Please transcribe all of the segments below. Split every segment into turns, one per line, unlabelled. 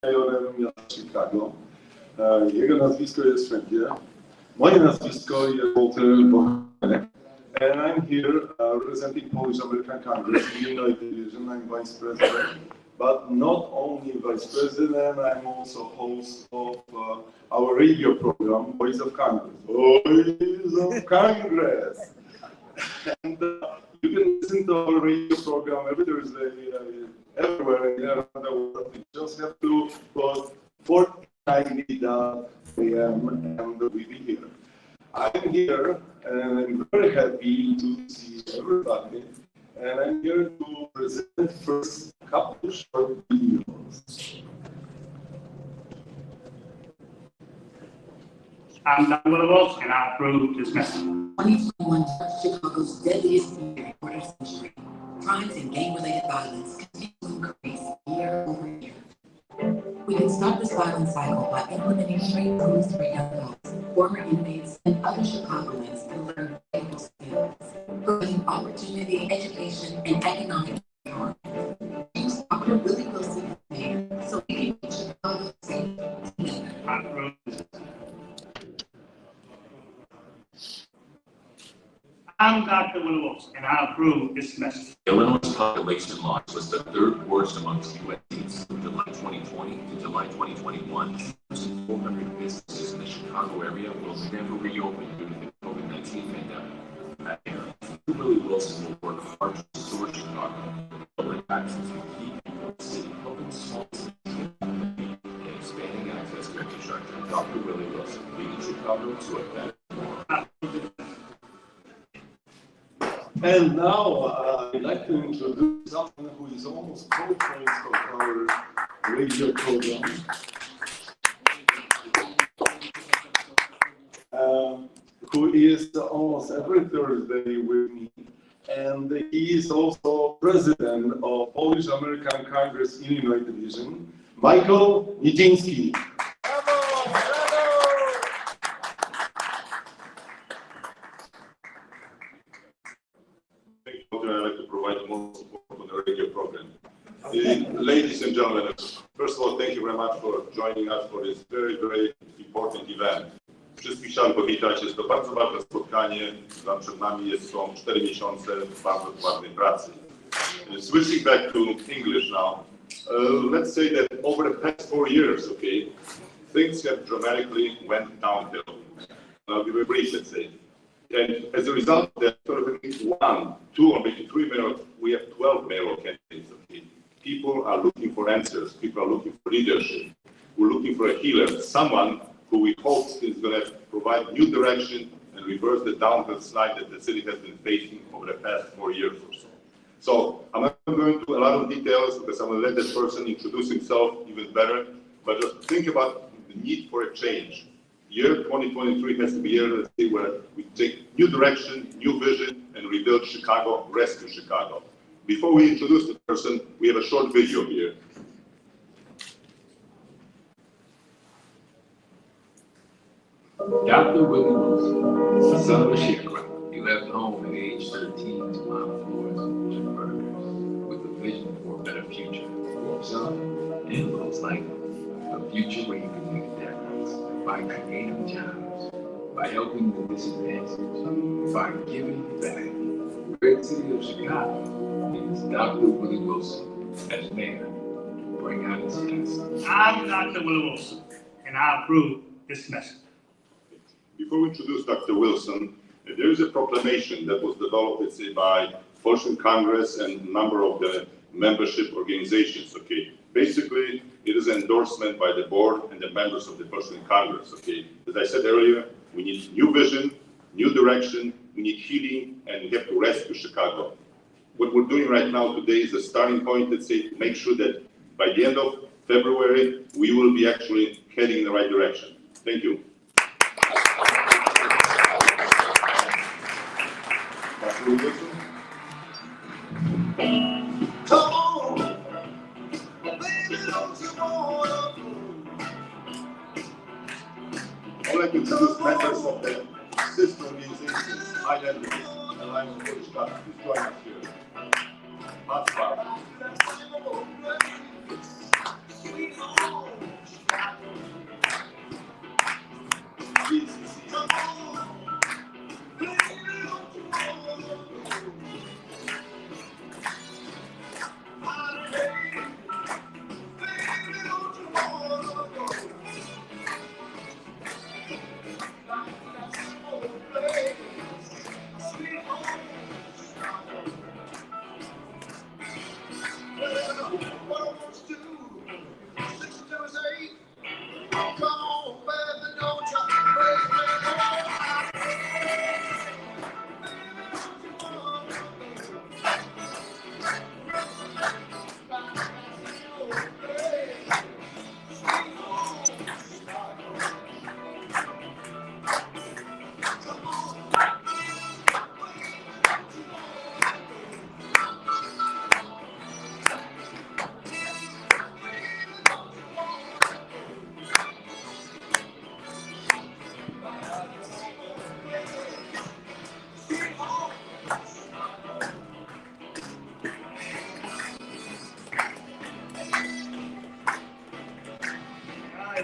mayorem miasta Chicago. Jego nazwisko jest wszędzie. Moje nazwisko jest Walter, and I'm here representing Polish American Congress, Illinois Division. I'm Vice President, but not only Vice President, I'm also host of our radio program, Voice of Congress. Voice of Congress! And you can listen to our radio program every Thursday, everywhere around the world. You just have to put 490.am and we'll be here. I'm here and I'm very happy to see everybody. And I'm here to present first a couple of short videos.
I'm Dr. Willie, and I approve this message.
2021 Chicago's deadliest year in a quarter century. Crimes and gang-related violence continue to increase year over year. We can stop this violent cycle by implementing straight rules for young adults, former inmates, and other Chicagoans to learn valuable skills, providing opportunity, education, and economic empowerment. Use Dr. Willie Wilson for mayor so we can make Chicago safe together.
I approve this. I'm Dr. Willie, and I approve this message.
Illinois' population loss was the third worst amongst U.S. states from July 2020 to July 2021. 400 businesses in the Chicago area will never reopen due to the COVID-19 pandemic. Willie Wilson will work hard to restore Chicago, public access to key people in the city, helping small businesses, and expanding access to infrastructure. Dr. Willie Wilson, leading Chicago to a better tomorrow.
And now I'd like to introduce someone who is almost co-host of our radio program, who is almost every Thursday with me, and he is also president of Polish American Congress Illinois Division, Michael Nijiński.
I'd like to provide more support on the radio program. Ladies and gentlemen, first of all, thank you very much for joining us for this very, very important event. Wszystkich chciałem powitać, jest to bardzo ważne spotkanie, przed nami są 4 miesiące bardzo ważnej pracy. Switching back to English now, let's say that over the past 4 years, okay, things have dramatically went downhill. I'll give a brief, let's say. And as a result of that, sort of 1, 2, or maybe 3 mayoral, we have 12 mayoral candidates. Okay? People are looking for answers. People are looking for leadership. We're looking for a healer, someone who we hope is going to provide new direction and reverse the downhill slide that the city has been facing over the past 4 years or so. So I'm not going into a lot of details because I'm going to let that person introduce himself even better. But just think about the need for a change. Year 2023 has to be a year, let's say, where we take new direction, new vision, and rebuild Chicago, rescue Chicago. Before we introduce the person, we have a short video here.
Dr. Willie Wilson, son of a sharecropper, he left home at age 13 to mount floors and burgers with a vision for a better future for himself and those like him. A future where he can make a difference by creating jobs, by helping the disadvantaged, by giving back. The great city of Chicago needs Dr. Willie Wilson as mayor to bring out its best.
I'm Dr. Willie Wilson, and I approve this message.
Before we introduce Dr. Wilson, there is a proclamation that was developed, let's say, by Polish Congress and a number of the membership organizations, okay? Basically, it is an endorsement by the board and the members of the Polish Congress, okay? As I said earlier, we need new vision, new direction, we need healing, and we have to rescue Chicago. What we're doing right now today is a starting point, let's say, to make sure that by the end of February, we will be actually heading in the right direction. Thank you. Dr. Wilson?
Come on, baby, don't you wanna
I'd like to introduce members of the sister organizations, Island Alliance of Polish Catholics. Please join us here. Much love.
Sweet home.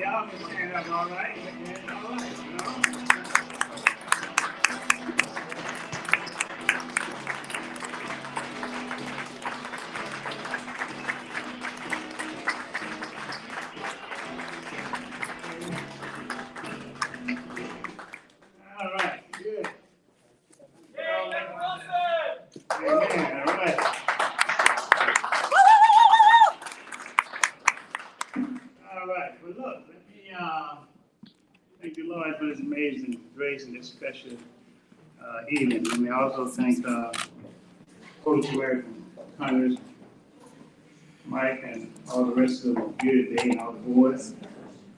y'all can stand up, all right? Yeah, all right, you know? All right, good. Amen, all right. All right, well, look, let me thank the Lord for His amazing grace and this special evening. Let me also thank Coach Ware from Congress, Mike, and all the rest of them here today, and all the boards,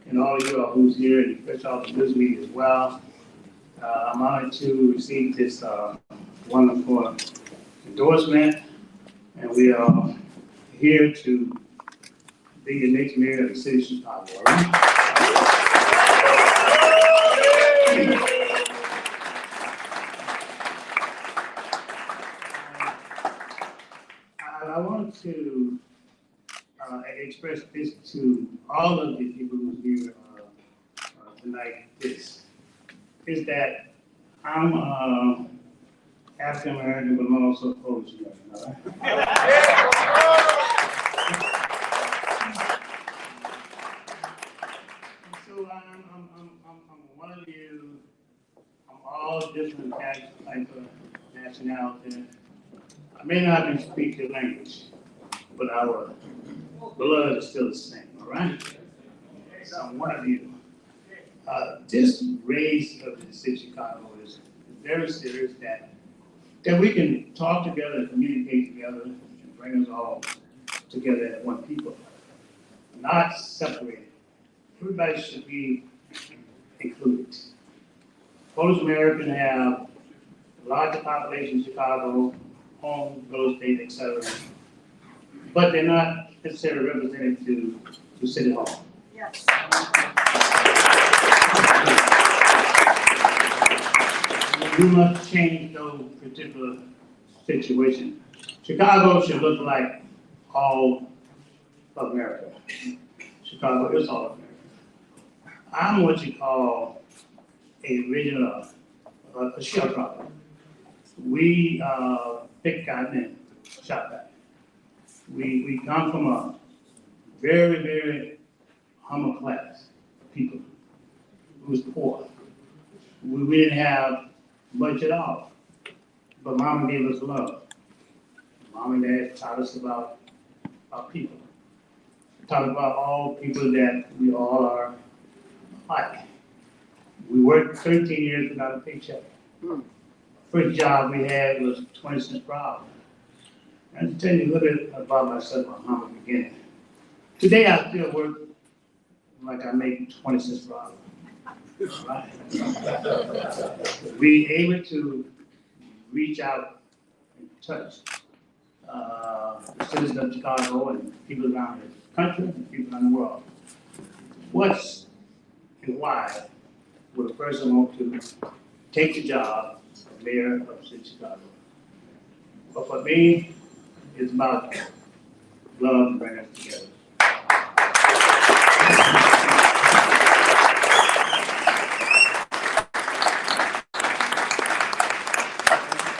and all of you all who's here, and especially all the news media as well. I'm honored to receive this wonderful endorsement, and we are here to be the next mayor of the city of Chicago. All right? I want to express this to all of the people who are here tonight. This is that I'm African American, but I'm also Polish American. All right? So I'm one of you. I'm all different type of nationality. I may not be speak your language, but our blood is still the same. All right. So I'm one of you. This race of the city of Chicago is very serious that we can talk together and communicate together and bring us all together as one people, not separated. Everybody should be included. Polish Americans have a larger population in Chicago, home, real estate, etc., but they're not necessarily represented to City Hall.
Yes.
We must change those particular situations. Chicago should look like all of America. Chicago is all of America. I'm what you call a regional, a sharecropper. We pick cotton and shop that. We come from a very, very humble class of people who was poor. We didn't have much at all, but Mama gave us love. Mom and Dad taught us about our people. Taught about all people that we all are alike. We worked 13 years without a paycheck. First job we had was 20 cents per hour. And to tell you a little bit about myself, my humble beginning. Today I still work like I make 20 cents per hour. Right? We able to reach out and touch the citizens of Chicago and people around the country and people around the world. What's and why would a person want to take the job of mayor of the city of Chicago? But for me, it's about love and bringing us together.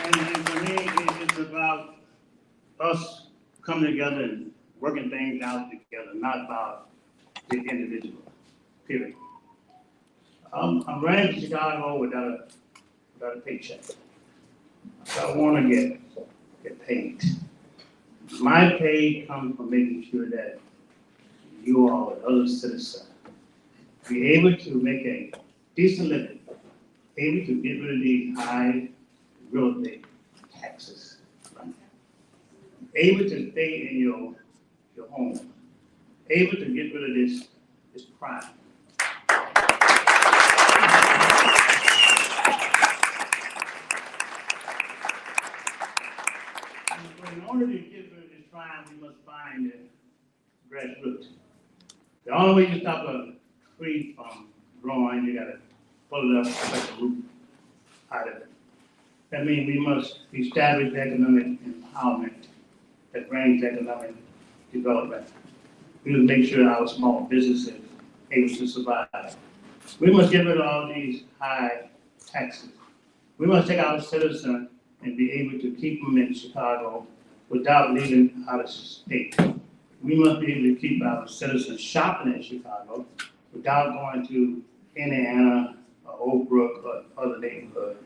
And for me, it's about us coming together and working things out together, not about the individual, period. I'm running to Chicago without a paycheck. I want to get paid. My pay comes from making sure that you all and other citizens be able to make a decent living, able to get rid of the high real estate taxes, right? Able to stay in your home, able to get rid of this crime. In order to get rid of this crime, we must find the grassroots. The only way you stop a tree from growing, you gotta pull it up, like the root out of it. That means we must establish economic empowerment that brings economic development. We must make sure our small businesses able to survive. We must get rid of all these high taxes. We must take our citizens and be able to keep them in Chicago without leaving out of state. We must be able to keep our citizens shopping in Chicago without going to Indiana or Oak Brook or other neighborhoods.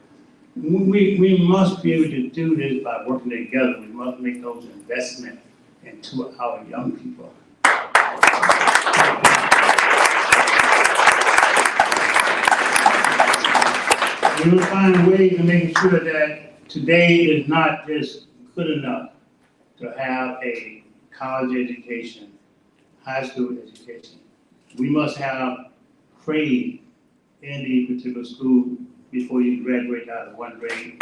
We must be able to do this by working together. We must make those investments into our young people. We will find ways of making sure that today is not just good enough to have a college education, high school education. We must have grade in the particular school before you graduate out of one grade.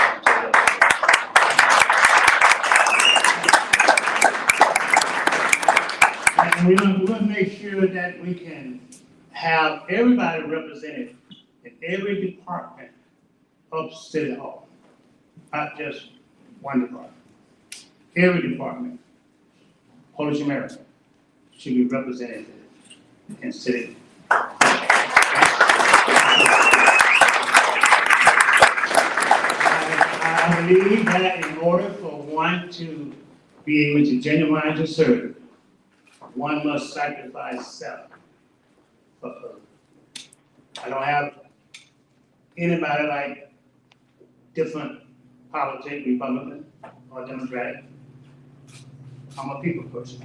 And we want to make sure that we can have everybody represented in every department of City Hall, not just one department. Every department, Polish America, should be represented in City. I believe that in order for one to be able to genuinely serve, one must sacrifice self for others. I don't have anybody like different politics, Republican or Democratic. I'm a people person.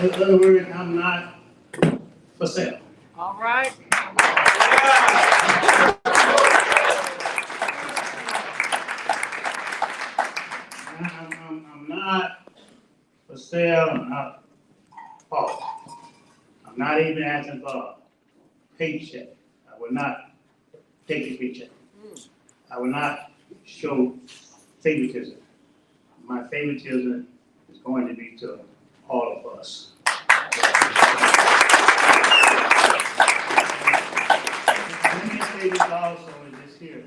In other words, I'm not for sale.
All right.
I'm not for sale. I'm not false. I'm not even asking for a paycheck. I will not take a paycheck. I will not show favoritism. My favoritism is going to be to all of us. Let me say this also is this here.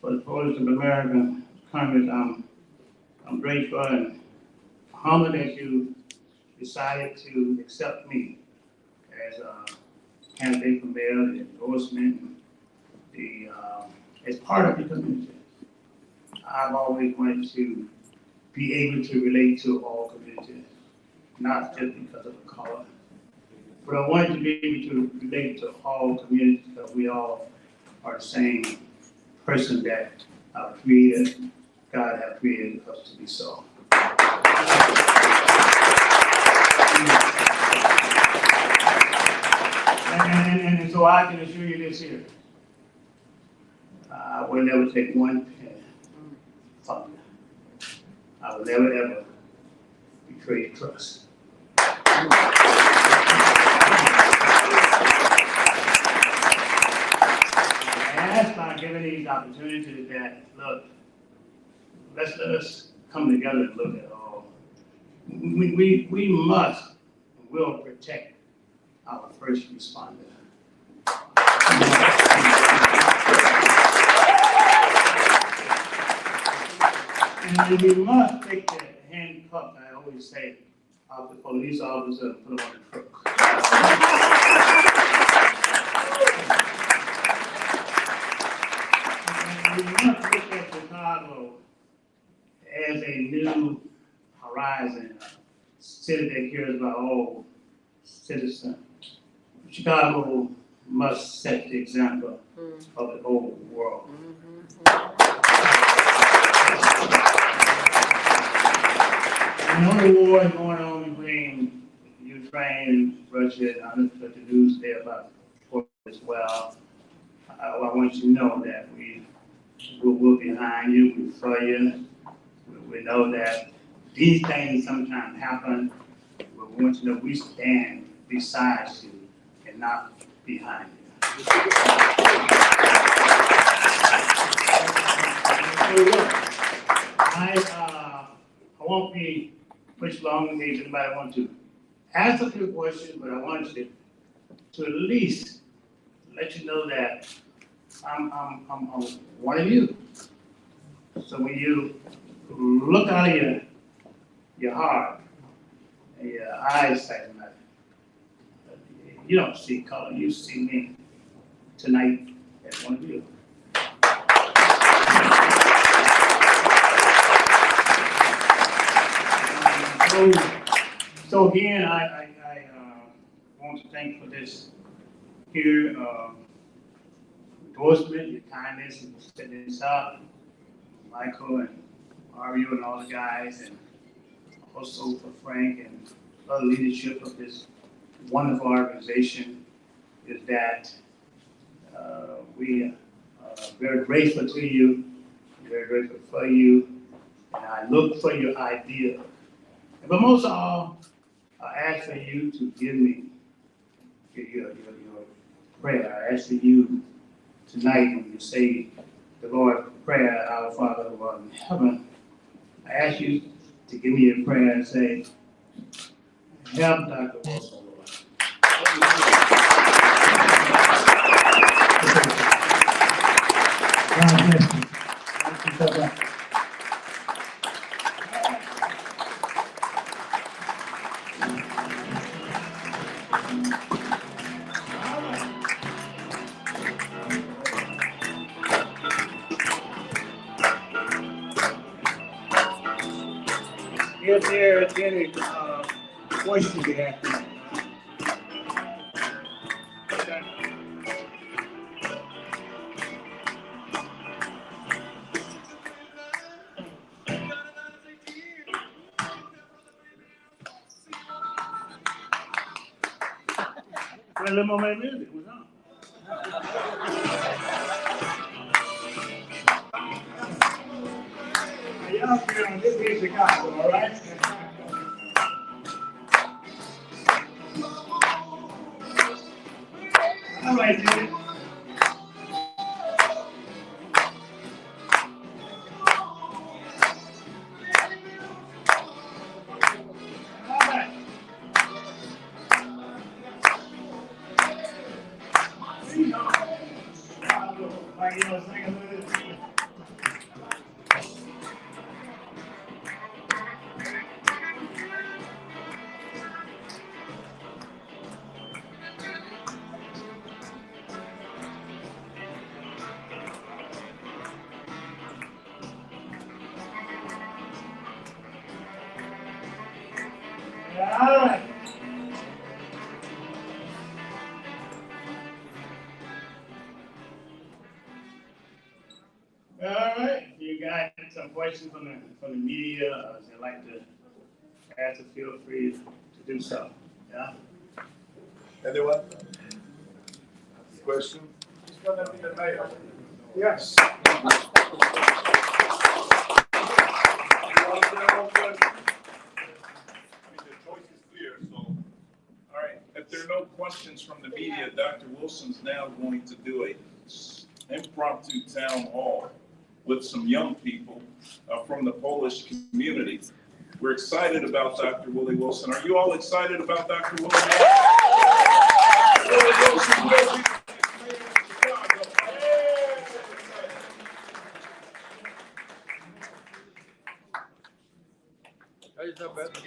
For the Polish of America Congress, I'm grateful and humbled that you decided to accept me as a candidate for mayor, the endorsement, as part of the community. I've always wanted to be able to relate to all communities, not just because of the color, but I wanted to be able to relate to all communities because we all are the same person that our Creator, God has created us to be so. And so I can assure you this here. I will never take one penny from you. I will never ever betray trust. That's by giving these opportunities that, look, let us come together and look at all. We must and will protect our first responder. And we must take the handcuff, I always say, of the police officer and put them on the truck. And we must look at Chicago as a new horizon, a city that cares about all citizens. Chicago must set the example of the whole world. I know the war is going on between Ukraine and Russia, and I understood the news there about Portland as well. I want you to know that we're behind you, we're for you. We know that these things sometimes happen, but we want you to know we stand beside you and not behind you. So look, I won't be much longer in case anybody wants to ask a few questions, but I want you to at least let you know that I'm one of you. So when you look out of your your heart and your eyesight matter. You don't see color, you see me tonight as one of you. So again, I want to thank for this here endorsement, your kindness, and setting this up, Michael and Mario and all the guys, and also for Frank and other leadership of this wonderful organization. Is that we are very grateful to you, very grateful for you, and I look for your idea. But most of all, I ask for you to give me your prayer. I ask for you tonight when you say the Lord's Prayer, Our Father who art in heaven, I ask you to give me a prayer and say, help Dr. Wilson, Lord. God bless you. Thank you so much. If there's any questions you have, a little more music was on. Y'all feel on this is Chicago, all right? All right, Jimmy. All right. You know, like you know, singing with it. All right. All right. You got some questions from the media, if you'd like to ask, feel free to do so. Yeah.
Anyone? Question? It's gonna be the mayor.
Yes.
All right, if there are no questions from the media, Dr. Wilson's now going to do a impromptu town hall with some young people from the Polish community. We're excited about Dr. Willie Wilson. Are you all excited about Dr. Willie Wilson? Willie Wilson will be mayor of Chicago.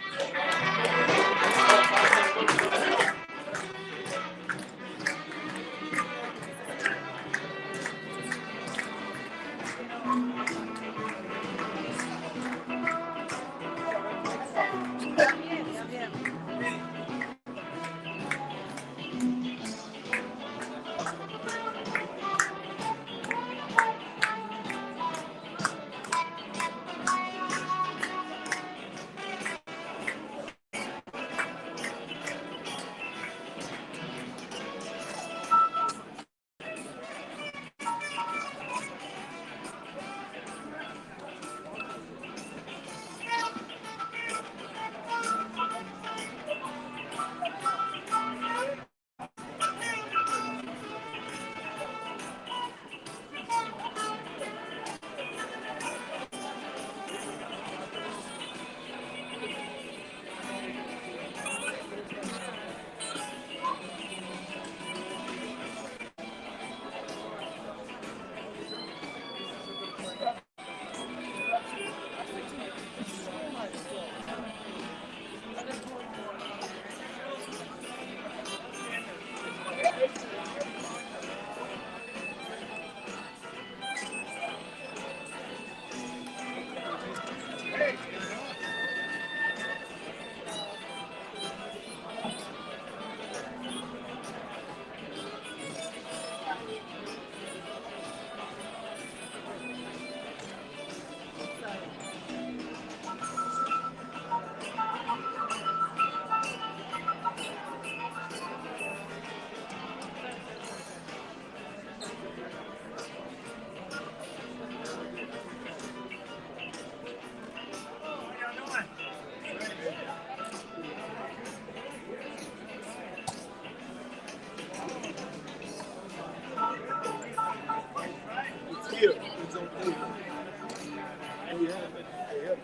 I'll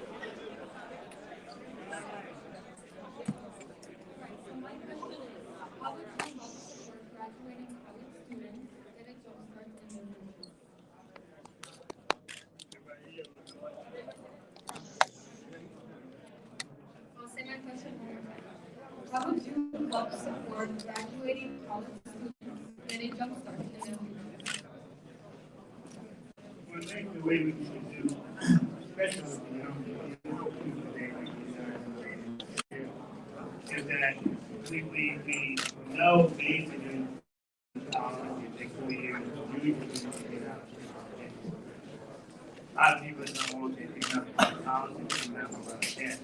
say my question one more time. How would you help support graduating college students getting jumpstart in the middle?
Well, I think the way we should do, especially with the young people today, is that we know basically college, it takes 4 years, usually to get out. A lot of people don't want to take out college and come out about that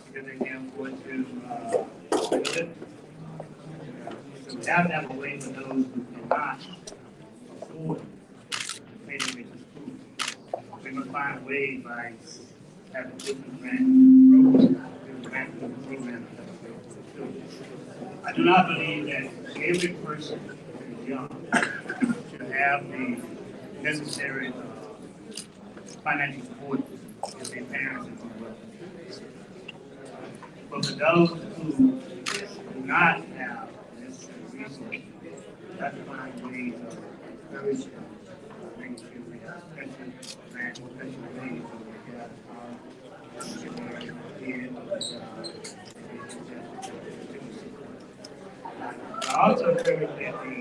because they can't afford to live. So we have to have a way for those who cannot afford to pay their way to school. We must find ways by having different grant programs. I do not believe that every person who is young should have the necessary financial support if their parents are working. But for those who do not have necessary resources, we have to find ways of encouraging making sure we have special grants, special ways so we get out of college. I also encourage that the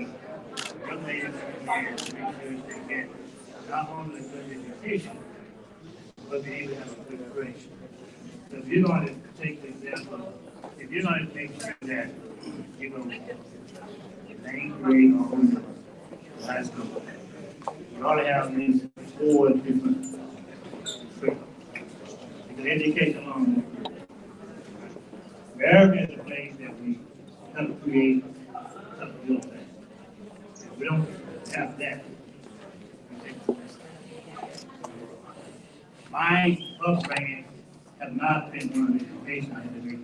young ladies and make sure they get not only a good education, but they even have a good grade. So if you're going to take the example, if you're going to make sure that you're going to get 9th grade or high school, you ought to have these 4 different curriculums. Because education alone, America is a place that we have to create some real things. If we don't have that, we take the risk. My upbringing have not been one of the education I had to make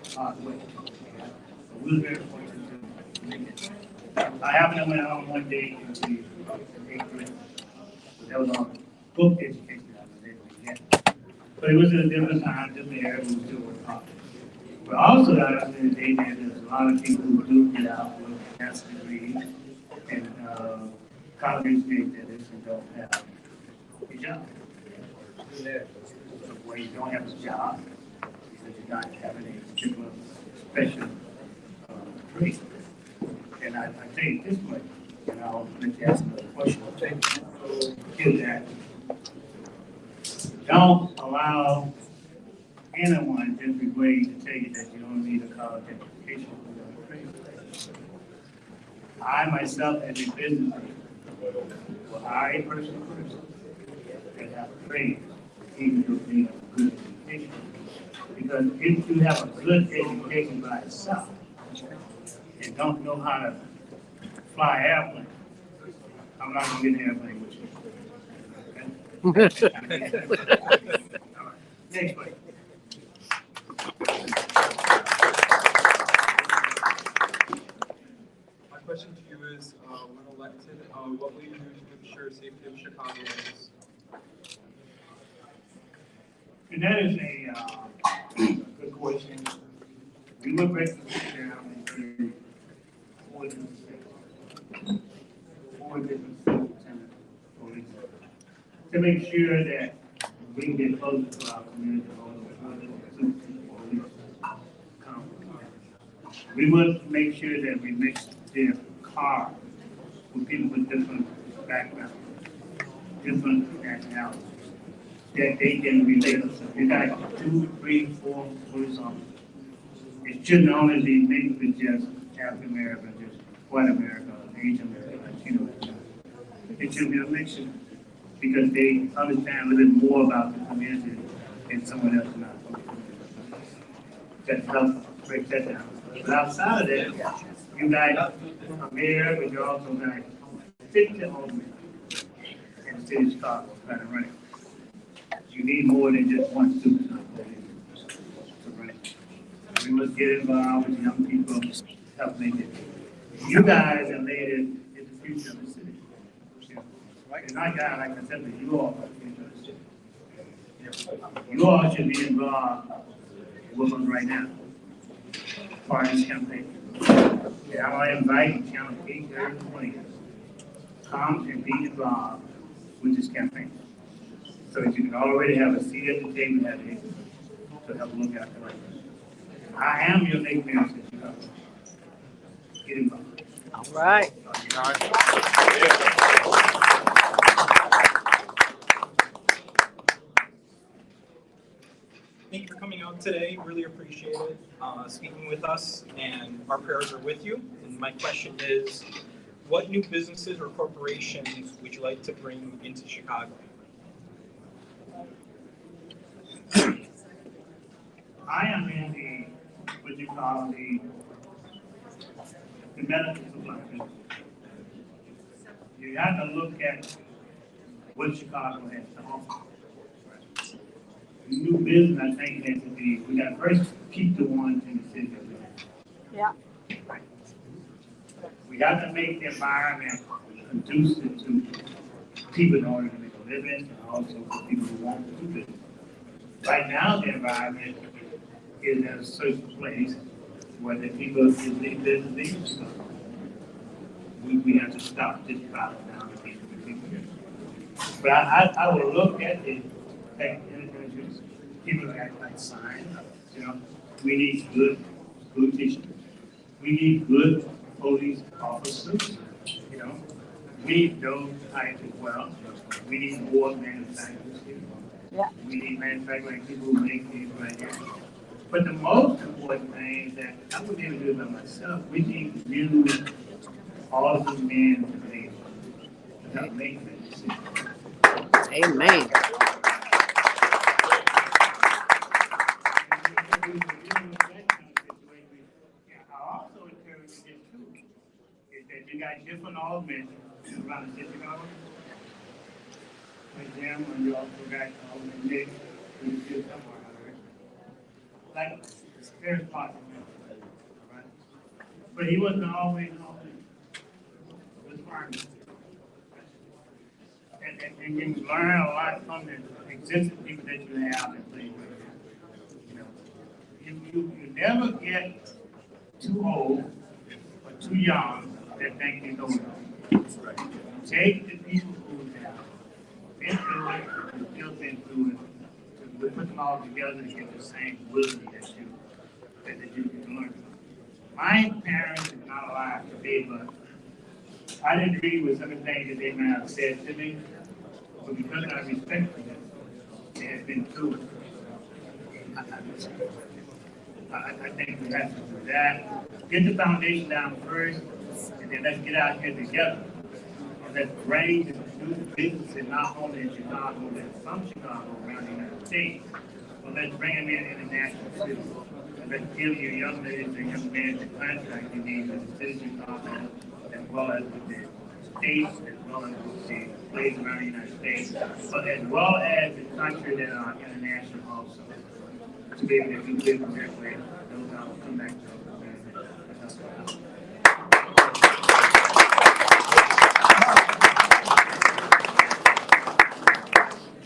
the hard way. So we were very fortunate to make it. I happened to went home one day to the 8th grade. So that was all book education I was able to get. But it was in a different time, different era, we were still working hard. But also, I was in a day that there's a lot of people who do get out with master's degrees and college education that they don't have a job. So where you don't have a job, because you're not having a particular special trade. And I think this way, and I'll let you ask another question. Is that don't allow anyone in every way to tell you that you don't need a college education. I myself, as a business owner, will hire a person that have a trade, even though they have a good education. Because if you have a good education by itself and don't know how to fly an airplane, I'm not going to get an airplane with you. Okay? All right. Next question.
My question to you is, when elected, what will you do to ensure safety of Chicagoans?
And that is a good question. We will break the down into 4 different states, 4 different superintendent police, to make sure that we can get closer to our community, all the 4 different superintendent police come. We must make sure that we mix their cars with people with different backgrounds, different nationalities, that they can relate. So if you got 2, 3, 4 police officers, it shouldn't only be mixed with just African American, just white America, Asian America, Latino America. It should be a mixture because they understand a little bit more about the community than someone else not. That helps break that down. But outside of that, you guys are mayor, but you also got 50 aldermen in the city of Chicago trying to run it. You need more than just one superintendent to run it. We must get involved with young people, help make it. You guys are ladies in the future of the city. And not guys like I said, but you all are the future of the city. You all should be involved with us right now, part of this campaign. And I want to invite County 830 come and be involved with this campaign. So that you can already have a seat at the table at it to help look out the way. I am your next mayor of Chicago. Get involved.
All right.
Thank you for coming out today. Really appreciate it. Speaking with us, and our prayers are with you. And my question is, what new businesses or corporations would you like to bring into Chicago?
I am in the, what you call the medical supply business. You have to look at what Chicago has to offer. New business, I think, has to be, we got to first keep the ones in the city that we have.
Yeah.
We have to make the environment conducive to people in order to make a living, and also for people who want to do business. Right now, the environment is at a certain place where the people is business. We have to stop this problem now. But I will look at the people that act like signs. You know, we need good teachers. We need good police officers. You know, we need those types as well. We need more manufacturers.
Yeah.
We need manufacturing people who make things right here. But the most important thing is that I wouldn't even do it by myself. We need to use all of the men today to make that decision.
Amen.
I also encourage this too, is that you got different aldermen around the city of Chicago. Like them, and you also got Alderman Nick, who's still somewhere out there. Like, very positive, right? But he wasn't always the farmer. And you learn a lot from the existing people that you have in place. You know, you never get too old or too young that think you know it. Take the people who have been through it, and still been through it, we put them all together to get the same wisdom that you can learn. My parents are not alive today, but I didn't agree with some of the things that they might have said to me, but because I respect them, they have been through it. I think we have to do that. Get the foundation down first, and then let's get out here together. And let's bring the businesses not only in Chicago, but from Chicago around the United States, but let's bring them in international cities. And let's give your young ladies and young men the contract you need with the city of Chicago, as well as with the states, as well as with the places around the United States, but as well as the countries that are international also. To be able to do business that way, those will come back to us.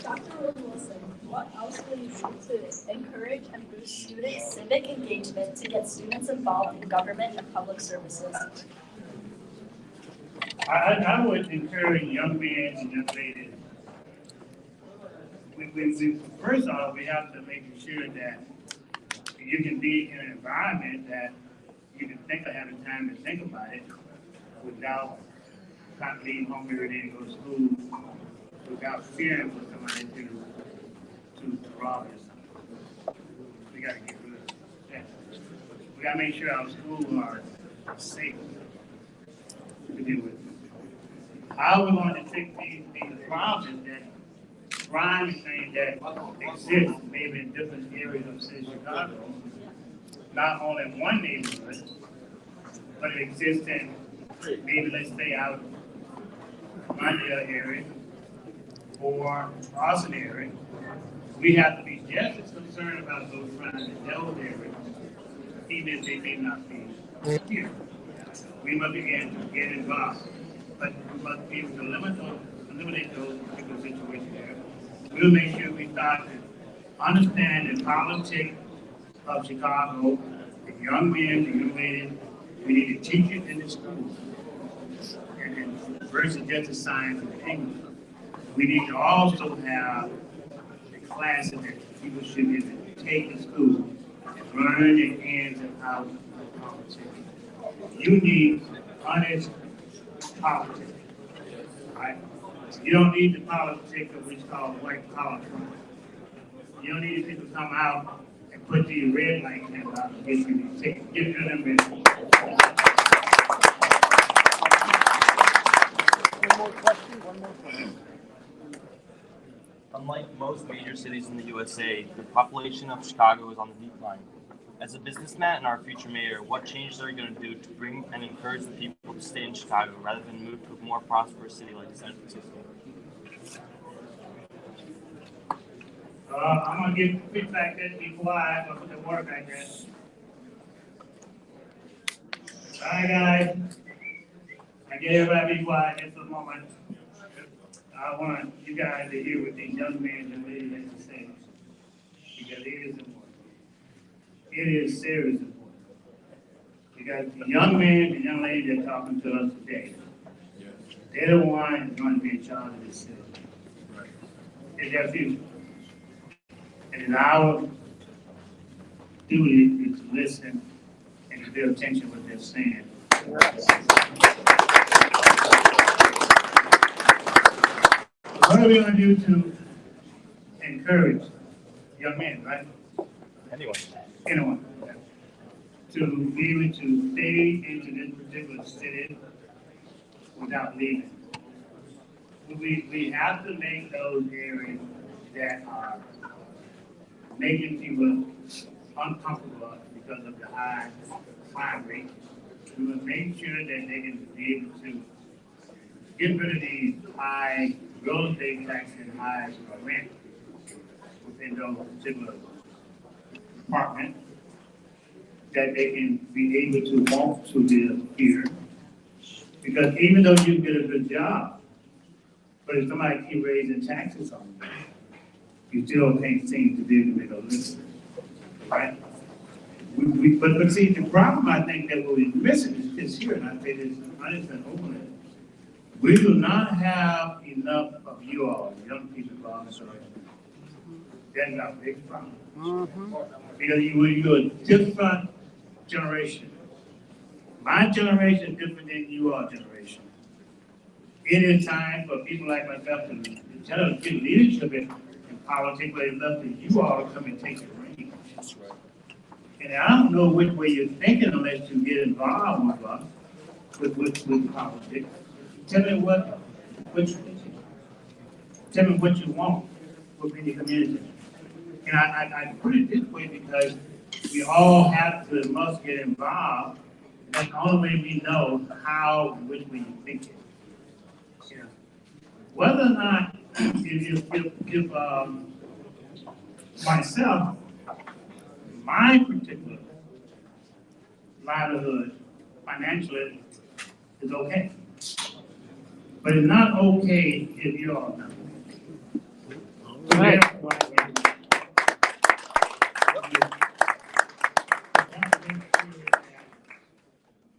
Dr. Wilson, what else will you do to encourage and boost student civic engagement to get students involved in government and public services?
I would encourage young men and young ladies. First off, we have to make sure that you can be in an environment that you can think of having time to think about it without not being home every day to go to school, without fearing for somebody to rob you or something. We got to get rid of that. We got to make sure our schools are safe to deal with. How are we going to fix these problems that crime things that exist maybe in different areas of the city of Chicago, not only in one neighborhood, but it exists in maybe, let's say, out of Mondale area or Austin area. We have to be just as concerned about those crimes in those areas, even if they may not be here. We must begin to get involved, but we must be able to eliminate those particular situations there. We'll make sure we start to understand the politics of Chicago, the young men, the young ladies, we need to teach it in the schools. And versus just the science and English. We need to also have the classes that people should be able to take in school and learn the ins and outs of politics. You need honest politics, right? You don't need the politics of what's called white collar crime. You don't need people to come out and put these red light cameras out and get you to take, get rid of them.
One more question.
Unlike most major cities in the USA, the population of Chicago is on the decline. As a businessman and our future mayor, what changes are you going to do to bring and encourage the people to stay in Chicago rather than move to a more prosperous city like San Francisco?
I'm gonna get quick back there, be quiet, I'll put the water back there. All right, guys. I get everybody be quiet just for a moment. I want you guys to hear what these young men and ladies have to say, because it is important. It is serious important. Because the young men and young ladies that are talking to us today, they're the ones who's going to be in charge of this city. It's their future. And our duty is to listen and to pay attention to what they're saying. What are we going to do to encourage young men, right? Anyone. To be able to stay into this particular city without leaving. We have to make those areas that are making people uncomfortable because of the high crime rate. We will make sure that they can be able to get rid of these high real estate taxes and high rent within those particular apartments, that they can be able to walk to live here. Because even though you get a good job, but if somebody keep raising taxes on you, you still can't seem to be able to make a living, right? But see, the problem I think that we're missing is here, and I say this honestly and openly. We do not have enough of you all, young people, on this earth. That's our big problem. Because you're a different generation. My generation is different than your generation. It is time for people like myself to get leadership in politics, but it's up to you all to come and take the reins. That's right. And I don't know which way you're thinking unless you get involved with us, with politics. Tell me what you want within the community. And I put it this way because we all must get involved. That's the only way we know how, which way you think it. You know, whether or not if myself, my particular livelihood financially is okay. But it's not okay if you're all not.
Right.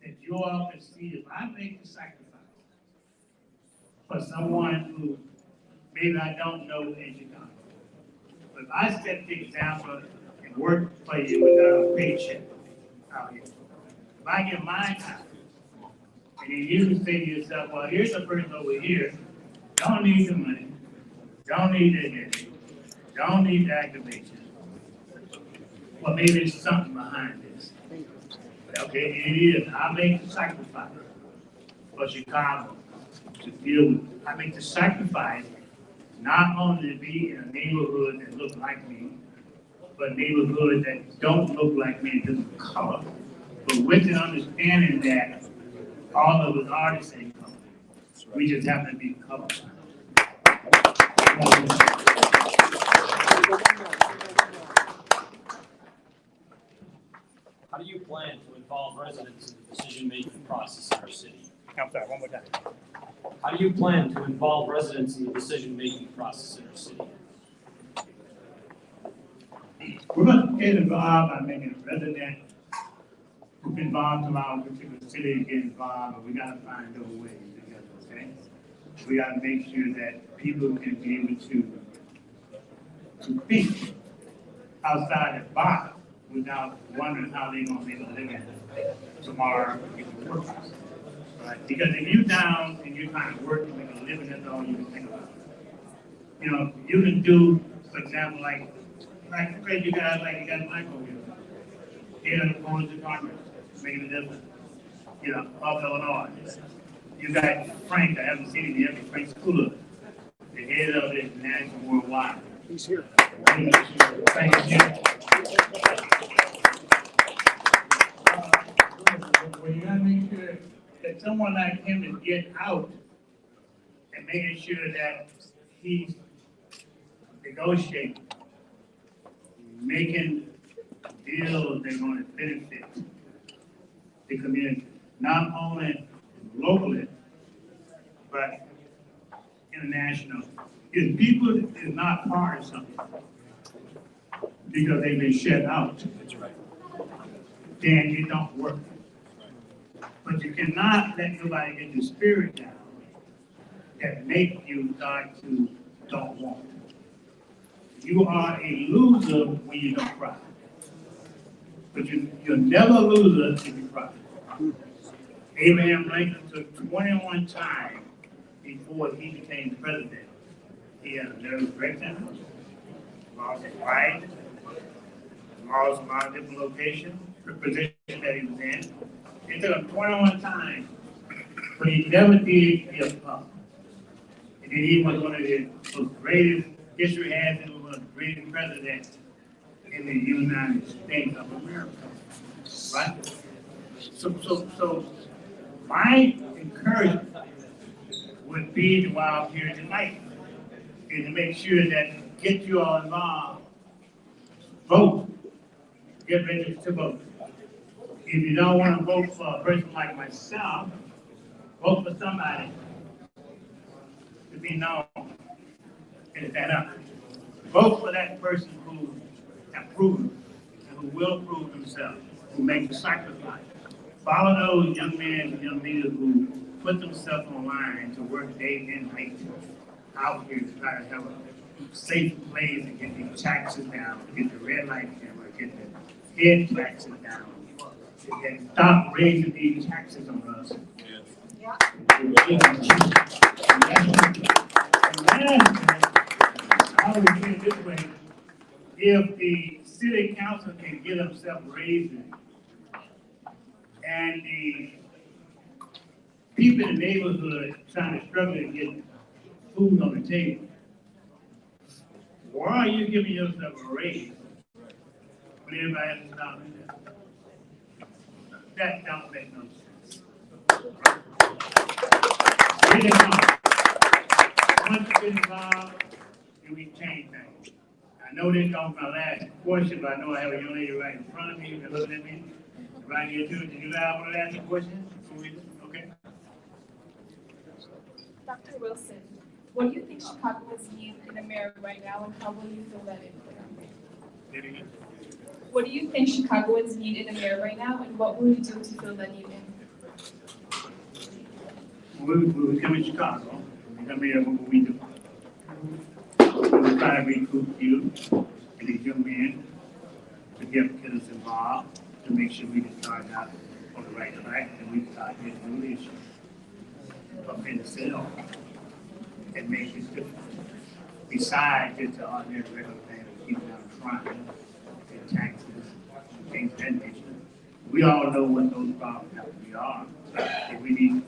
That you all can see if I make the sacrifice for someone who maybe I don't know in Chicago. But if I set the example and work for you without a paycheck out here, if I get my time, and then you can say to yourself, well, here's a person over here, don't need the money, don't need the energy, don't need the activation. Well, maybe there's something behind this. Okay, it is. I make the sacrifice for Chicago to deal with. I make the sacrifice not only to be in a neighborhood that looks like me, but neighborhoods that don't look like me in terms of color, but with the understanding that all of us are the same color. We just happen to be colorblind.
How do you plan to involve residents in the decision-making process in our city?
I'm sorry, one more time.
How do you plan to involve residents in the decision-making process in our city?
We're going to get involved by making a resident involved to our particular city get involved, but we got to find those ways together, okay? We got to make sure that people can be able to think outside the box without wondering how they're going to be able to live in tomorrow if it works. Right? Because if you're down and you're trying to work and make a living, that's all you can think about. You know, you can do, for example, like you guys, like you got Michael here, head of the Police Department, making a difference. You know, of Illinois. You got Frank, I haven't seen him yet, but Frank Schooler, the head of the National Worldwide.
He's here.
Thank you. Well, you gotta make sure that someone like him is get out and making sure that he's negotiating, making deals that are going to benefit the community, not only locally, but international. If people is not part of something because they've been shut out, then it don't work. But you cannot let nobody get your spirit down that make you start to don't want. You are a loser when you don't cry. But you're never a loser if you cry. Abraham Lincoln took 21 times before he became president. He had a nervous breakdown, lost his wife, lost a lot of different locations, the position that he was in. It took him 21 times, but he never did give up. And then he was one of the most greatest, history has him one of the greatest presidents in the United States of America. Right? So my encouragement would be while here tonight is to make sure that get you all involved, vote, get ready to vote. If you don't want to vote for a person like myself, vote for somebody to be known and stand up. Vote for that person who has proven and who will prove himself, who makes a sacrifice. Follow those young men and young leaders who put themselves on line to work day and night out here to try to have a safe place and get the taxes down, get the red light camera, get the head taxes down, and stop raising these taxes on us. I would say it this way, if the city council can get themselves raising and the people in the neighborhood trying to struggle to get food on the table, why are you giving yourself a raise when everybody else is not doing that? That don't make no sense. Get involved. Once you get involved, and we change things. I know this don't my last question, but I know I have a young lady right in front of me who's looking at me. Right here too. Did you guys want to ask a question? Okay.
Dr. Wilson, what do you think Chicagoans need in America right now, and how will you fill that in for them? What do you think Chicagoans need in America right now, and what will you do to fill that need in?
When we come in Chicago, we come here, what we do? We try to recruit you and these young men to get us involved, to make sure we can start out on the right track and we start getting new issues up in the city and make it different. Besides just the ordinary regular thing of keeping down crime and taxes and things of that nature. We all know what those problems actually are. If we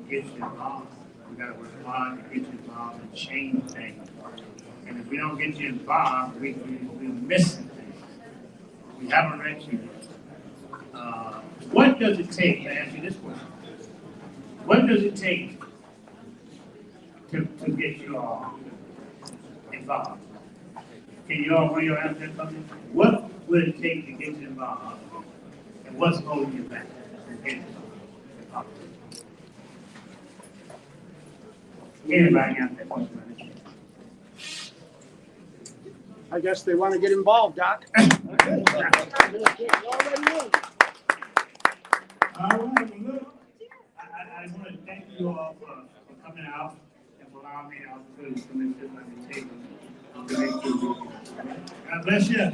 get you involved, we gotta work hard to get you involved and change things. And if we don't get you involved, we're missing things. We haven't read you. What does it take, to answer this question, what does it take to get you all involved? Can you all bring your answer to something? What would it take to get you involved? And what's holding you back from getting involved? Anybody answer that question?
I guess they want to get involved, Doc.
All right, well, look, I want to thank you all for coming out and for allowing me the opportunity to come and sit at the table and make you. God bless you.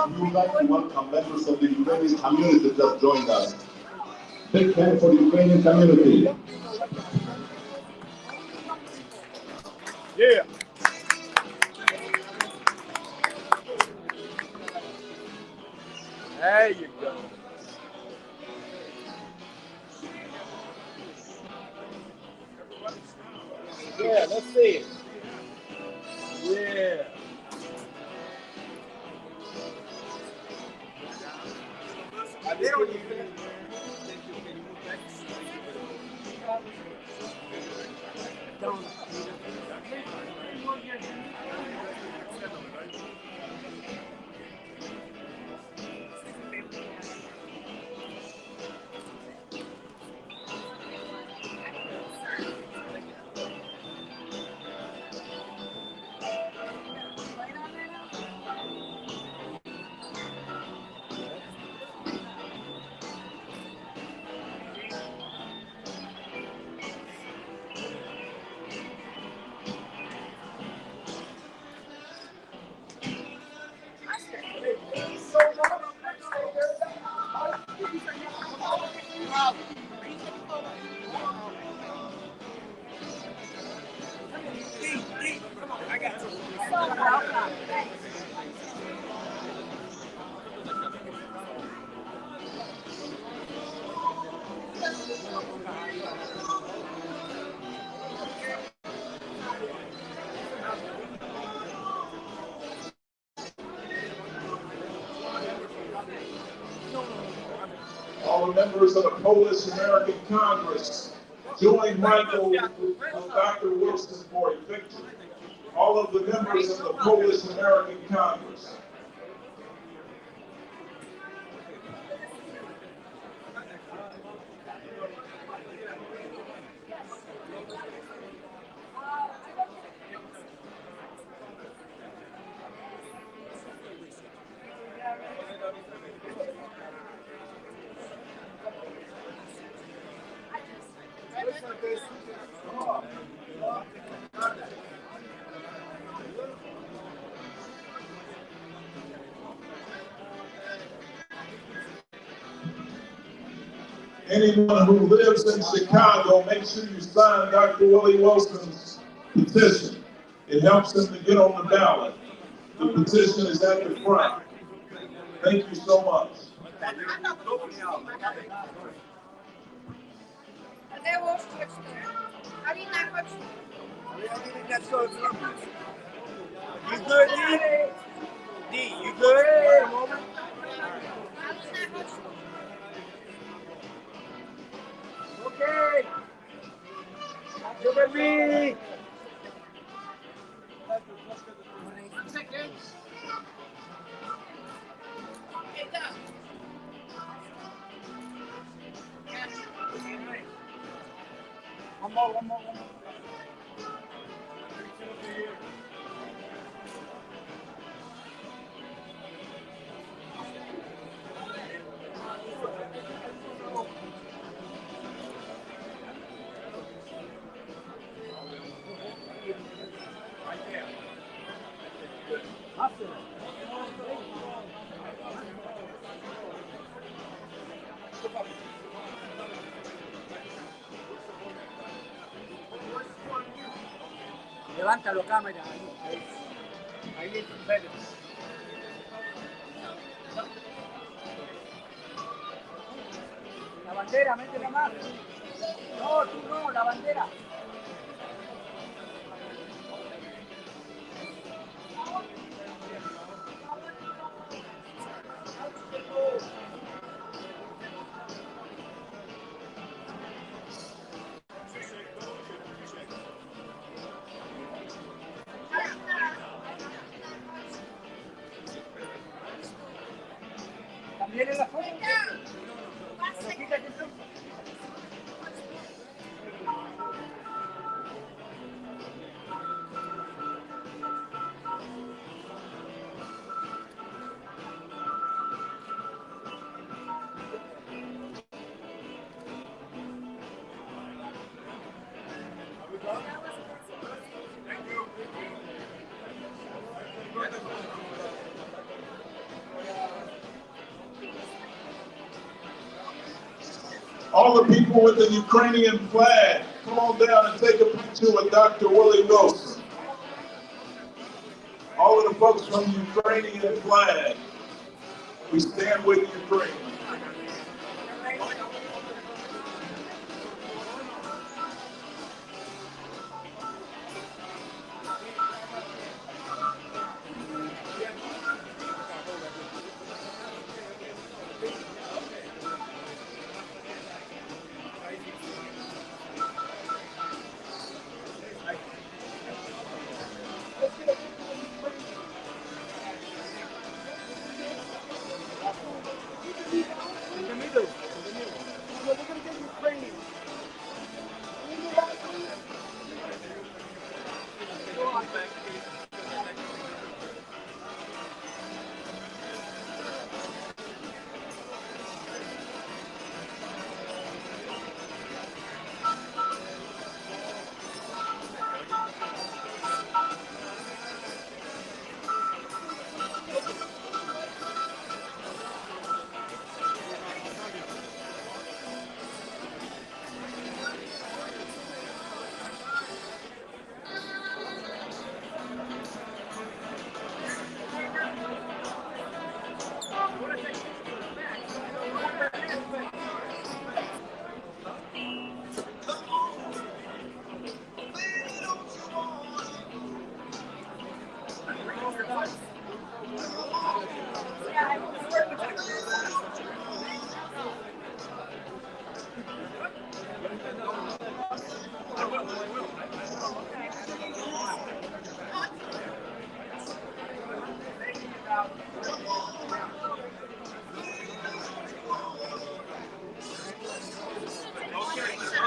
We would like to welcome members of the Ukrainian community that just joined us. Big hand for the Ukrainian community.
Yeah. There you go. Yeah, let's see it. Yeah.
All the members of the Polish American Congress, join Michael with Dr. Wilson for a picture. All of the members of the Polish American Congress. Anyone who lives in Chicago, make sure you sign Dr. Willie Wilson's petition. It helps him to get on the ballot. The petition is at the front. Thank you so much.
You good, D? D, you good? Okay. Look at me. One more. Levántalo, cámara. Ahí es verde. La bandera, métela más. No, tú no, la bandera. También en la foto. Pero quítate tú.
All the people with the Ukrainian flag, come on down and take a picture with Dr. Willie Wilson. All of the folks from the Ukrainian flag, we stand with Ukraine.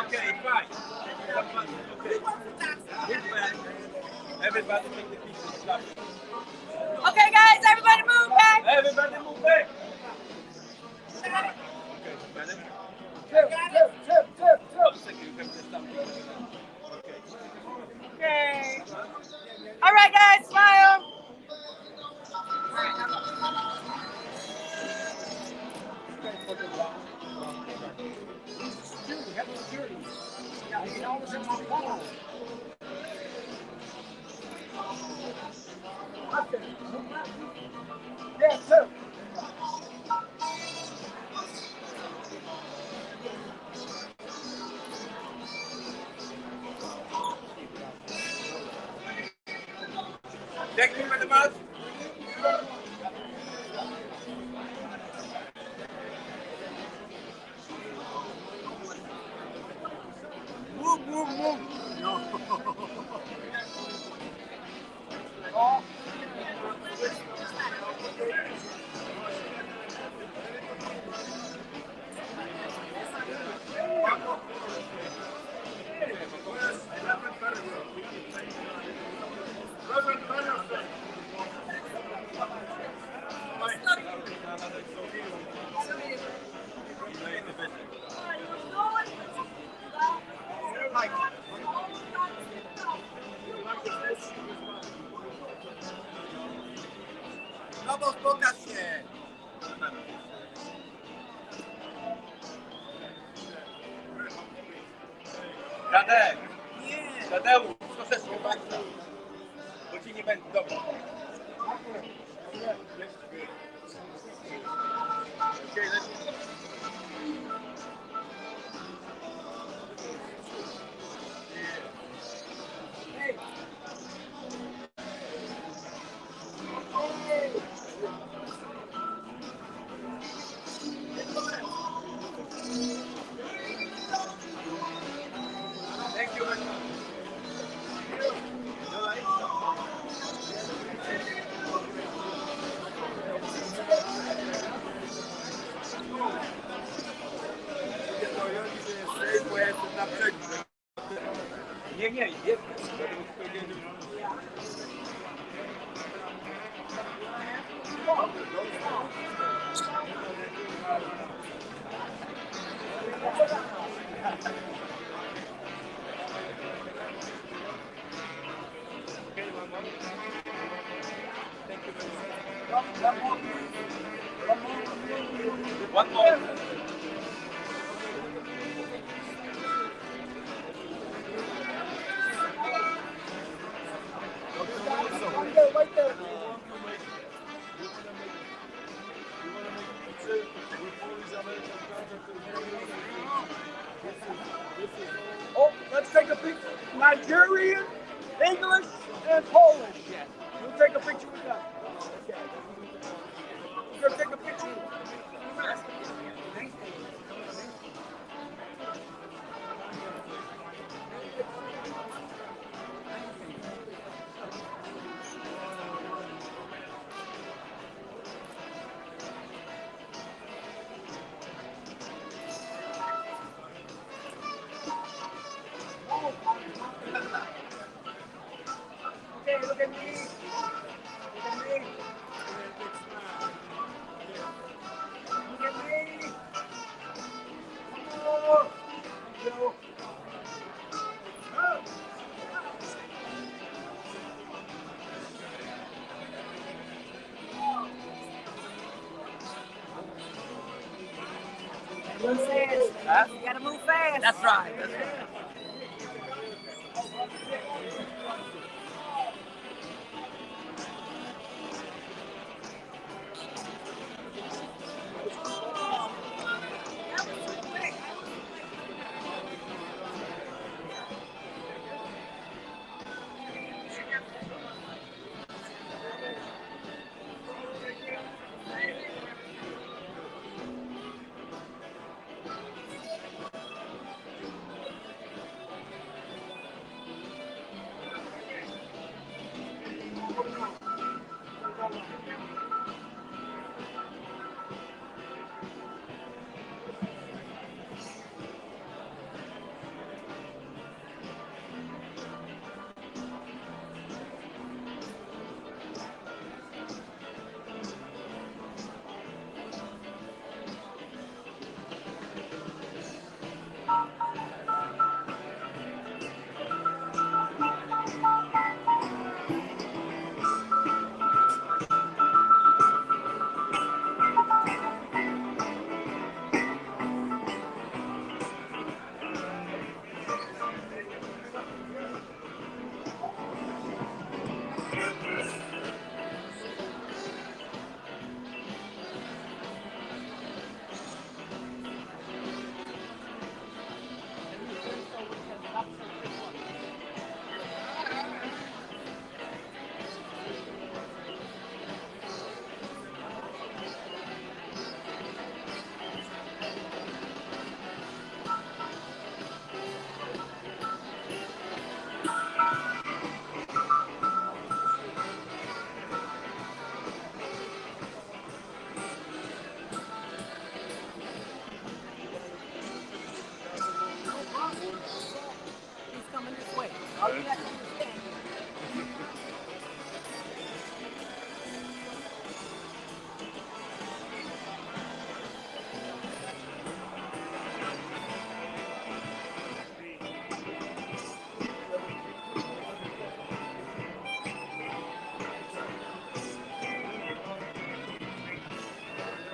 Okay, fine. Everybody take the picture.
Okay, guys, everybody move back.
Everybody move back.
Okay. All right, guys, smile.
Yes, sir.
Thank you very much.
Move, move, move. No.
Mike.
Tadek! Tadeusz, troszeczkę bardziej. Bo ci nie będzie dobrze. Thank you very much. Nie, nie, jest. One more. Right there. Oh, let's take a picture. Nigerian, English, and Polish. We'll take a picture with them. Okay. We're going to take a picture. Okay, look at me. Look at me. Look at me. Oh, no.
Move fast. Huh? You gotta move fast. That's right. That's right.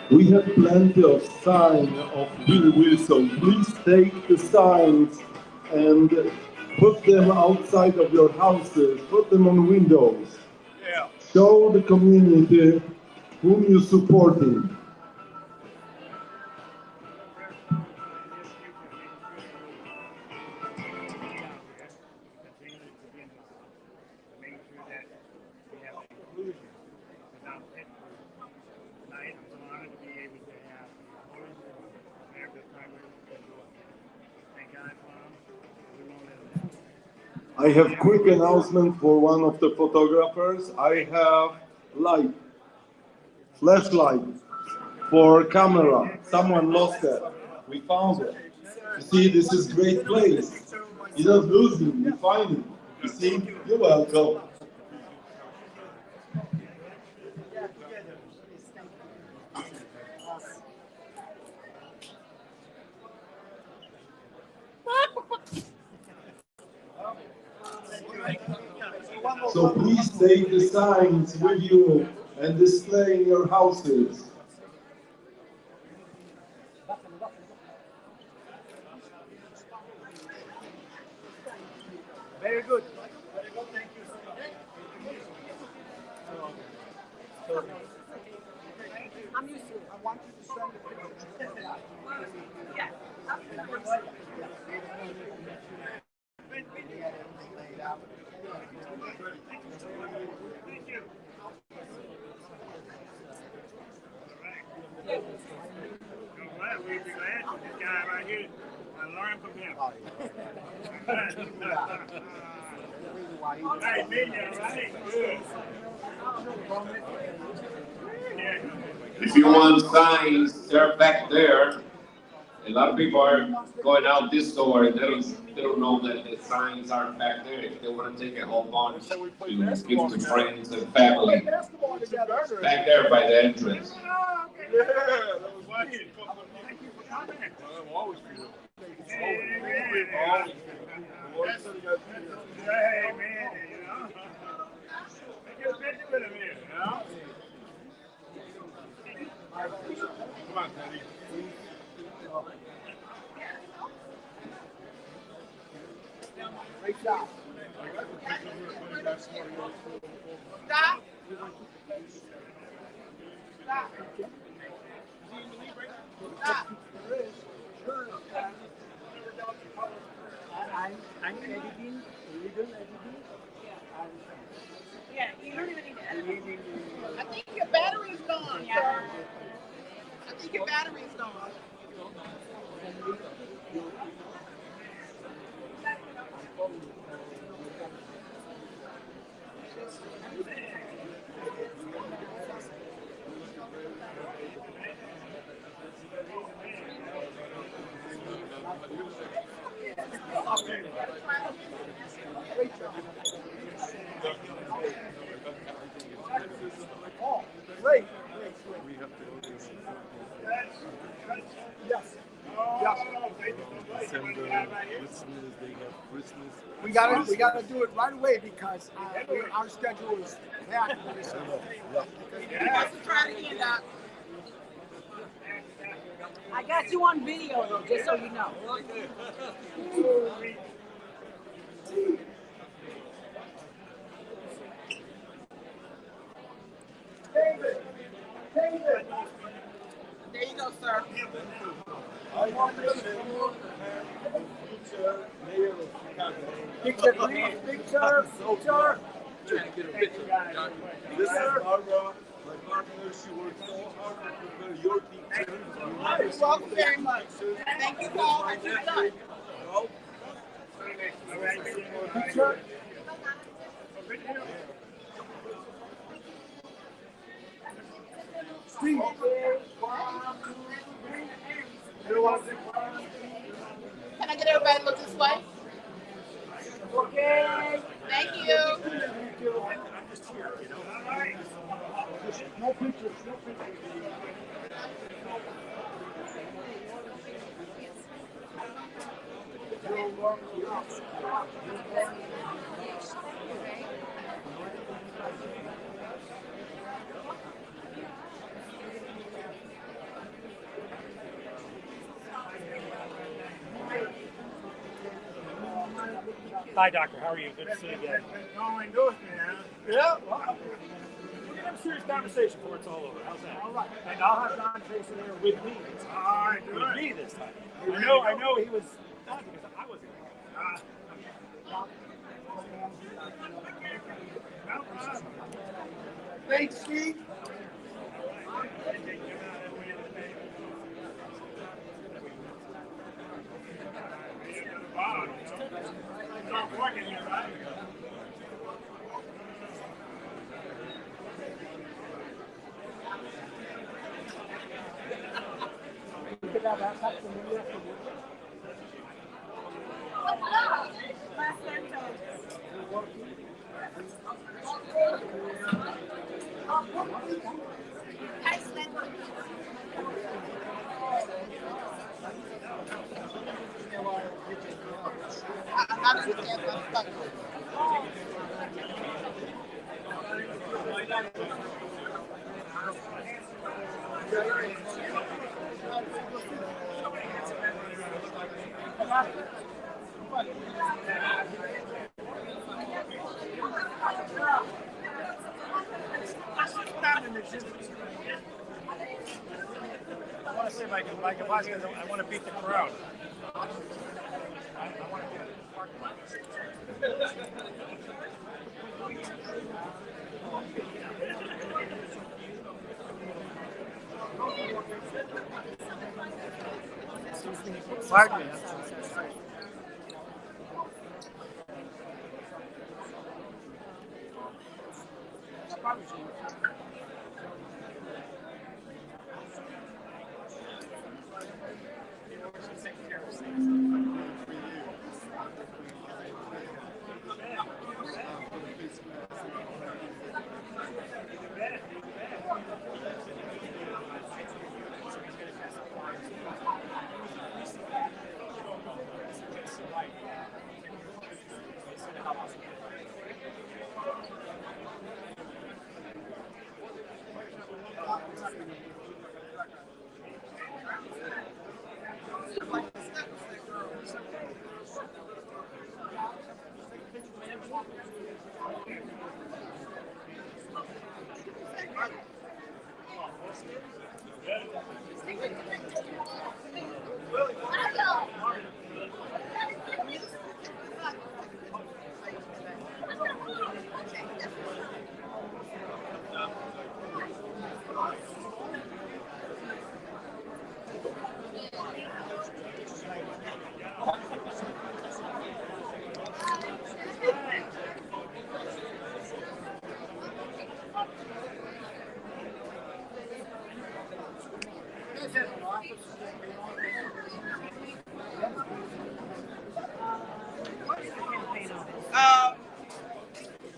We have plenty of sign of Willie Wilson. Please take the signs and put them outside of your houses, put them on windows.
Yeah.
Show the community whom you're supporting. I have quick announcement for one of the photographers. I have light, flashlight for camera. Someone lost it. We found it. You see, this is great place. You're not losing, you find it. You see, you're welcome. So please take the signs with you and display in your houses.
Very good. Thank you. I'm used to it. I want you to send the picture. Yeah.
We'll be glad for this guy right here and learn from him. Hey, Minion, right?
If you want signs, they're back there. A lot of people are going out this door and they don't know that the signs are back there. If they want to take a whole bunch to give to friends and family, back there by the entrance.
Hey, man, you know. Get a picture with him here, you know. Come on, Teddy.
Great job.
Stop. Stop. Stop.
I'm editing, illegal editing.
Yeah, you don't even need to edit. I think your battery is gone, sir. I think your battery is gone.
Oh, great. Yes. We gotta do it right away because our schedule is packed.
Try it again, Doc. I got you on video, though, just so you know.
David.
There you go, sir.
I want to picture, please. Picture.
This is Barbara, my partner. She worked so hard to prepare your picture.
You're welcome very much. Thank you for all that you've done.
Picture. Steve.
Can I get everybody to look this way?
Okay.
Thank you.
No pictures.
Hi, Doctor. How are you? Good to see you again. Yeah. Well, we can have a serious conversation before it's all over. How's that? All right. And I'll have Don Jason there with me this time. All right. With me this time. I know he was not because I wasn't.
Thanks, Steve.
I want to see if I can watch because I want to beat the crowd. I want to get in the parking lot. Pardon me.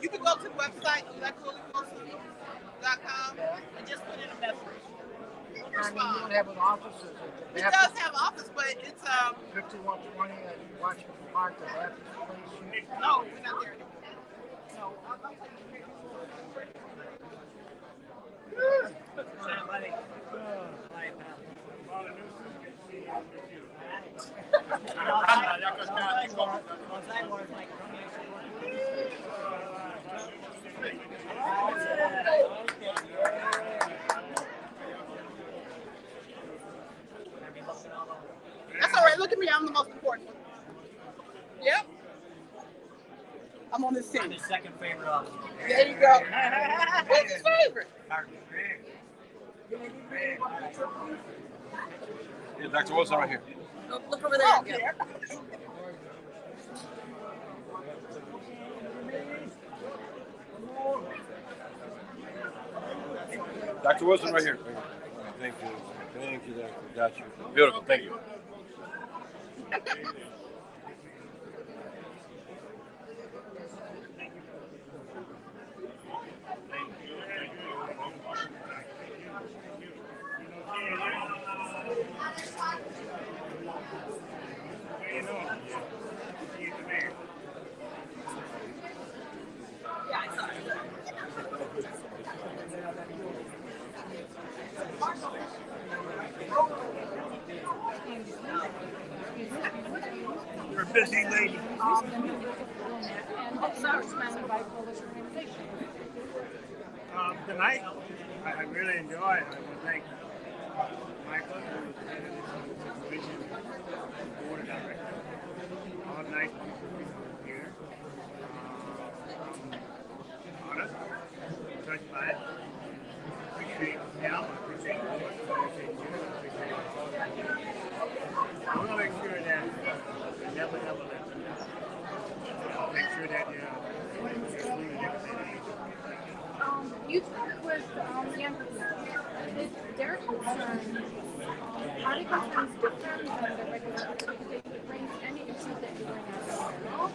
You can go to the website, electorallyclose.com, and just put in a message. Respond.
Have an office.
It does have an office, but it's
5120 at Washington Park, the Baptist place.
no, we're not there anymore. No. That's all right. Look at me. I'm the most important one. Yep. I'm on this team.
I'm his second favorite officer.
There you go. Who's his favorite?
Yeah, Dr. Wilson right here.
Look over there again.
Dr. Wilson right here. Thank you. Thank you, Doctor. Got you. Beautiful. Thank you.
You're a busy lady.
Endorsement by Polish organization.
Tonight, I really enjoyed. I want to thank Michael, who was the head of the supervision board of directors. All nice people here. I'm honored, touched by it. Appreciate him, appreciate the board, appreciate you, appreciate we're going to make sure that we never let them down. Make sure that you're including everything.
You talked with Andrew. Is their concern, are the concerns different than the regular brings any issues that you bring up?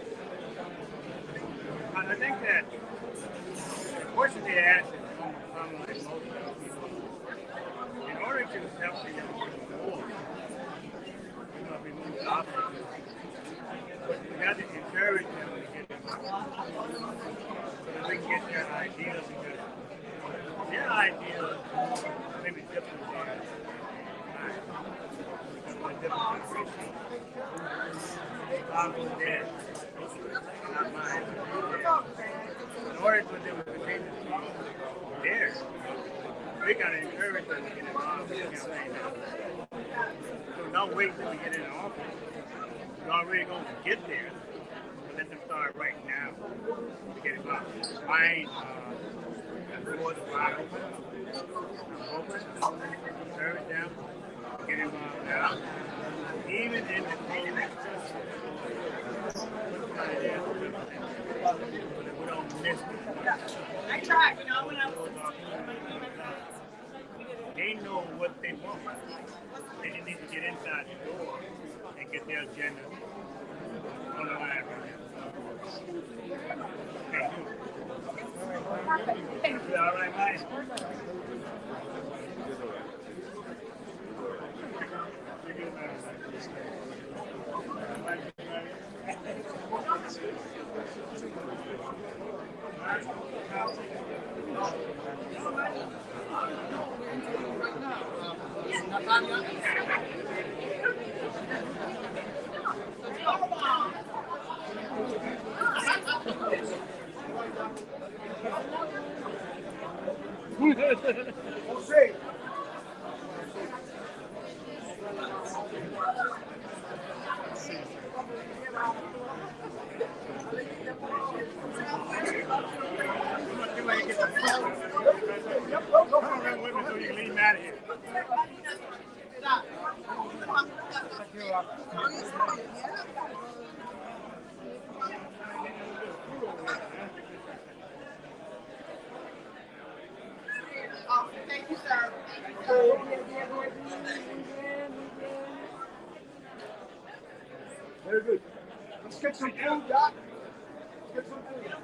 I think that the question they ask is like most people. In order to help the young people more, we must be moving obstacles. But we got to encourage them to get involved so that we can get their ideas, because their ideas may be different than mine. Because we're different generations. Bob was dead. Not mine. In order for them to continue to be there, we got to encourage them to get involved in the campaign now. So don't wait till we get in the office. We're already going to get there. But let them start right now to get involved. Mine, boards are wide open. I'm open. Encourage them to get involved now. Even in the closed session. We don't miss it.
I tried, when I was
they know what they want. They just need to get inside the door and get their agenda on the line right now. Thank you. All right, Mike.
Jose.
Thank you, sir.
Very good. Let's get some food, Doc. Let's get some food.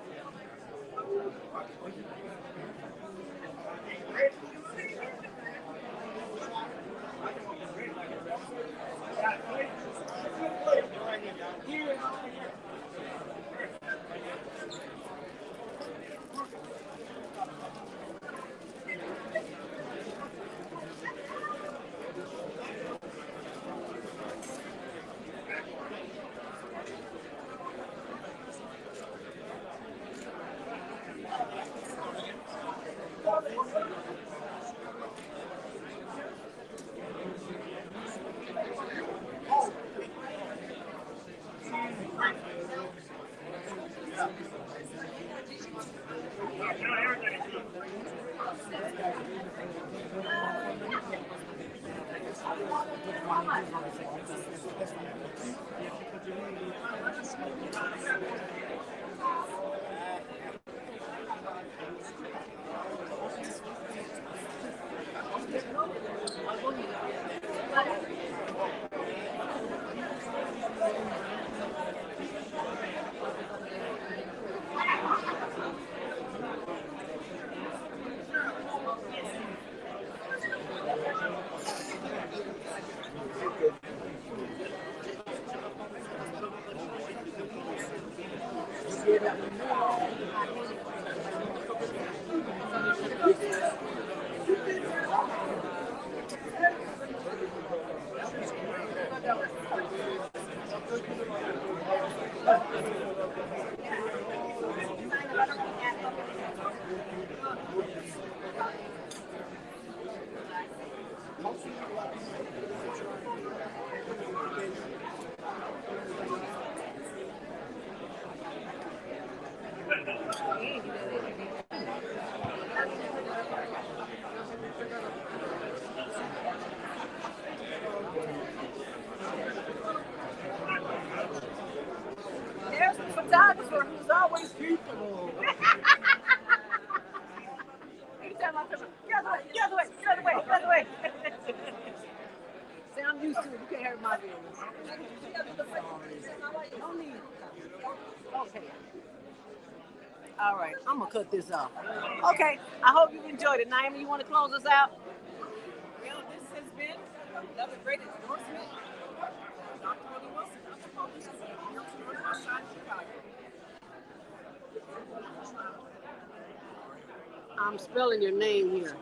There's the photographer who's always beautiful. Get out of the way, get out of the way, get out of the way, get out of the way. See, I'm used to it. You can't hurt my feelings. No need. Okay. All right, I'm going to cut this off. Okay, I hope you enjoyed it. Naomi, you want to close us out?
Well, this has been another great endorsement. Dr. Willie Wilson, Dr. Polish, Northwest Side Chicago.
I'm spelling your name here.